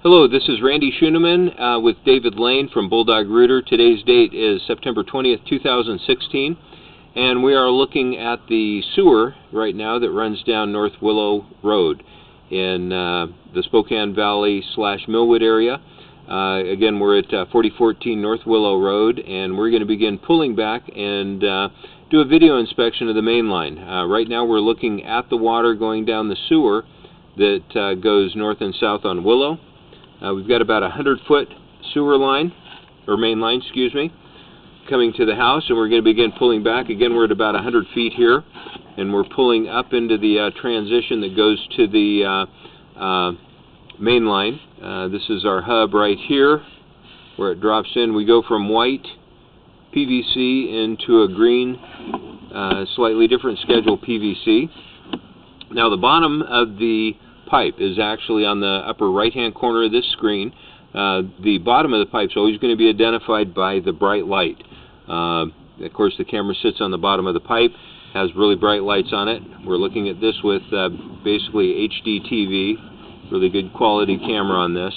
Hello, this is Randy Schooneman with David Lane from Bulldog Rooter. Today's date is September 20th, 2016, and we are looking at the sewer right now that runs down North Willow Road in the Spokane Valley / Millwood area. Again, we're at 4014 North Willow Road, and we're going to begin pulling back and do a video inspection of the main line. Right now we're looking at the water going down the sewer that goes north and south on Willow. We've got about a 100-foot sewer line, or main line, excuse me, coming to the house, and we're going to begin pulling back. Again, we're at about 100 feet here, and we're pulling up into the transition that goes to the main line. This is our hub right here, where it drops in. We go from white PVC into a green, slightly different schedule PVC. Now, the bottom of the pipe is actually on the upper right-hand corner of this screen. The bottom of the pipe is always going to be identified by the bright light. Of course, the camera sits on the bottom of the pipe, has really bright lights on it. We're looking at this with basically HD TV, really good quality camera on this.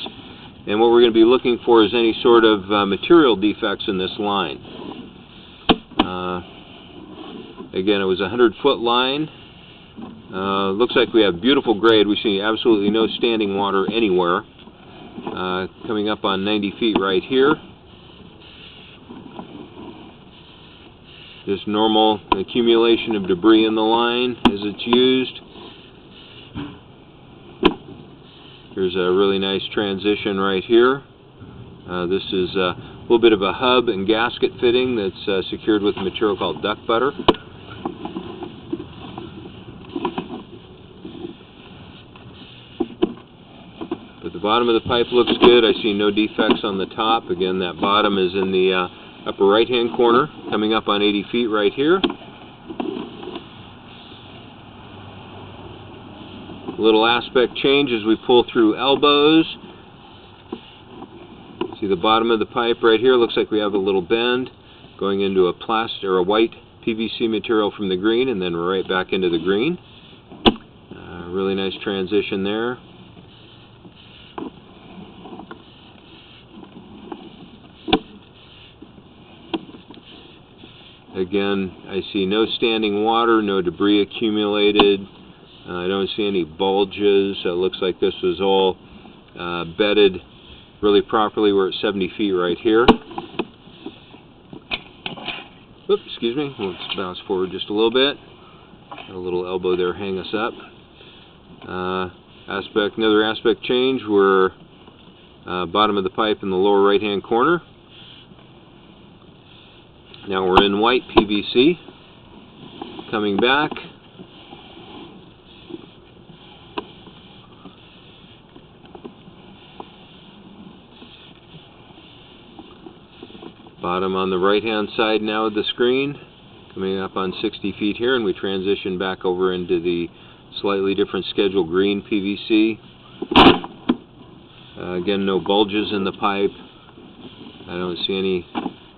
And what we're going to be looking for is any sort of material defects in this line. Again, it was a 100-foot line. Looks like we have beautiful grade. We see absolutely no standing water anywhere. Coming up on 90 feet right here. Just normal accumulation of debris in the line as it's used. Here's a really nice transition right here. This is a little bit of a hub and gasket fitting that's secured with a material called duck butter. But the bottom of the pipe looks good. I see no defects on the top. Again, that bottom is in the upper right-hand corner, coming up on 80 feet right here. Little aspect change as we pull through elbows. See the bottom of the pipe right here. Looks like we have a little bend going into a plastic or a white PVC material from the green, and then right back into the green. Really nice transition there. Again, I see no standing water, no debris accumulated. I don't see any bulges. It looks like this was all bedded really properly. We're at 70 feet right here. Oops, excuse me. Let's bounce forward just a little bit. Got a little elbow there, hang us up. Another aspect change. We're bottom of the pipe in the lower right-hand corner. Now we're in white PVC. Coming back. Bottom on the right-hand side now of the screen. Coming up on 60 feet here, and we transition back over into the slightly different schedule green PVC. Again, no bulges in the pipe. I don't see any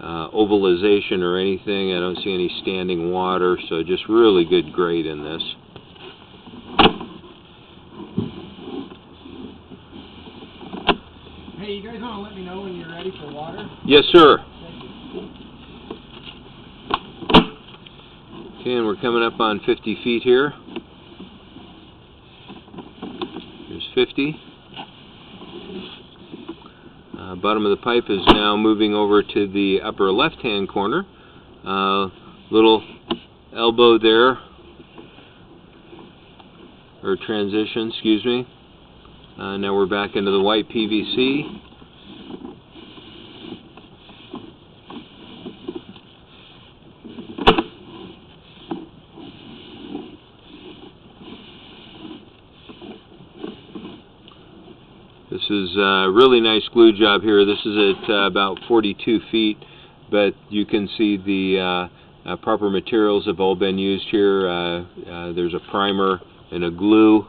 ovalization or anything. I don't see any standing water, so just really good grade in this. Hey, you guys want to let me know when you're ready for water? Yes, sir. Okay, and we're coming up on 50 feet here. Here's 50. Bottom of the pipe is now moving over to the upper left-hand corner. Little elbow there, or transition, excuse me. Now we're back into the white PVC. This is a really nice glue job here. This is at about 42 feet, but you can see the proper materials have all been used here. There's a primer and a glue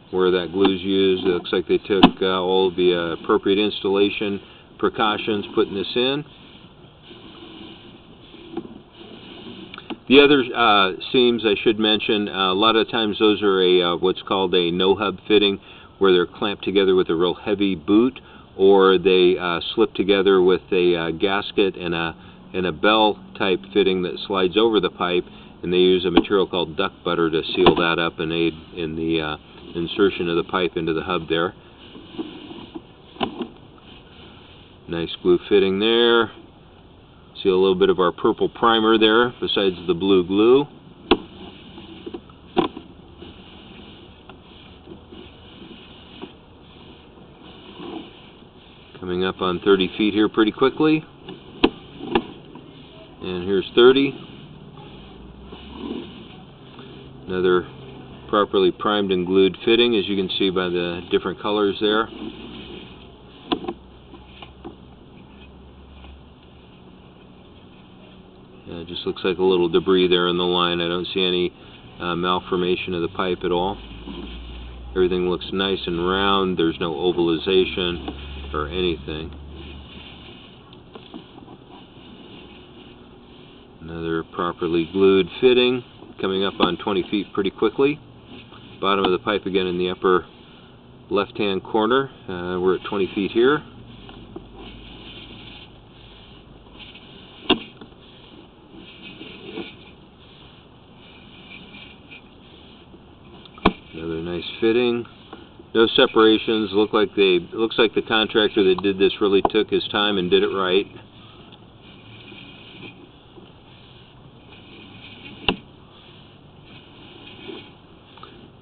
where that glue is used. It looks like they took all the appropriate installation precautions putting this in. The other seams I should mention, a lot of times those are what's called a no-hub fitting, where they're clamped together with a real heavy boot, or they slip together with a gasket and a bell type fitting that slides over the pipe, and they use a material called duck butter to seal that up and aid in the insertion of the pipe into the hub there. Nice glue fitting there. See a little bit of our purple primer there besides the blue glue. Coming up on 30 feet here pretty quickly. And here's 30. Another properly primed and glued fitting, as you can see by the different colors there. It just looks like a little debris there in the line. I don't see any malformation of the pipe at all. Everything looks nice and round. There's no ovalization or anything. Another properly glued fitting, coming up on 20 feet pretty quickly. Bottom of the pipe again in the upper left-hand corner. We're at 20 feet here. Another nice fitting. No separations. Looks like the contractor that did this really took his time and did it right.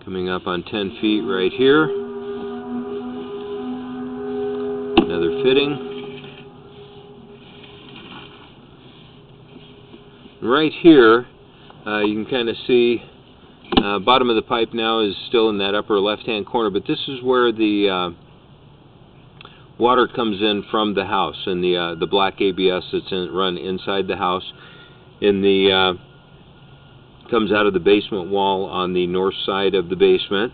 Coming up on 10 feet right here. Another fitting. Right here, you can kind of see bottom of the pipe now is still in that upper left-hand corner, but this is where the water comes in from the house, and the black ABS that's run inside the house. Comes out of the basement wall on the north side of the basement.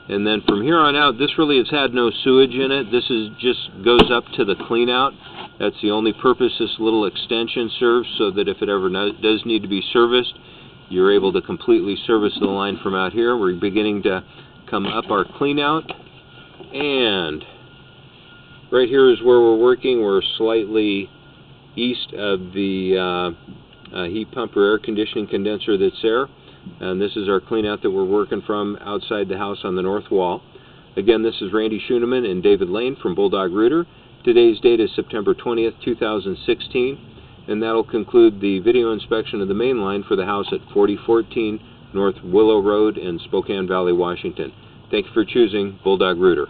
And then from here on out, this really has had no sewage in it. This just goes up to the clean out. That's the only purpose this little extension serves, so that if it ever does need to be serviced, you're able to completely service the line from out here. We're beginning to come up our clean out, and right here is where we're working. We're slightly east of the heat pump or air conditioning condenser that's there, and this is our clean out that we're working from outside the house on the north wall. Again, this is Randy Schoeneman and David Lane from Bulldog Rooter. Today's date is September 20th, 2016, and that'll conclude the video inspection of the main line for the house at 4014 North Willow Road in Spokane Valley, Washington. Thank you for choosing Bulldog Rooter.